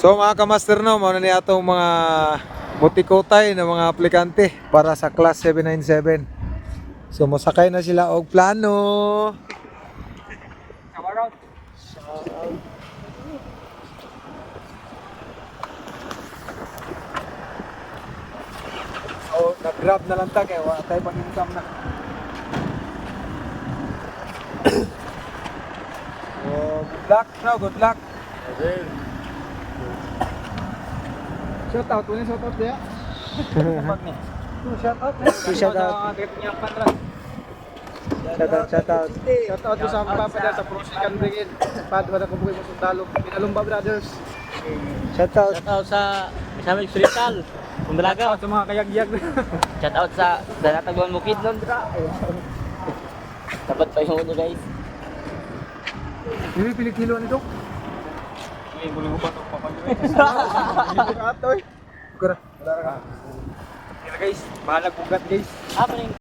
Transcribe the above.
So mga kamaster no, muna ni atong mga butikotay na mga aplikante para sa class 797. So mosakay na sila og plano. So nag-grab na lang ta kay wala tayo pag-income na. So good luck no, good luck. Shout out, wala shout out dia. Shout out. Shout out. Shout out. Shout out sa mga papada sa Prosican Brigade. Padwa ko buhay mo sa Talog. Pinalumba Brothers. Shout out. Shout out sa Isamig Hospital. Kung dalaga. Sa mga kayagyag. Shout out sa Danataguan Bukid nun. Dapat pa yung uno guys. Hindi pilikilo nito. Ay, buli ko pa ito papagawin. Hindi ka atoy. Kura. Wala ka. Guys, bahala bugat guys. Ah, pa rin.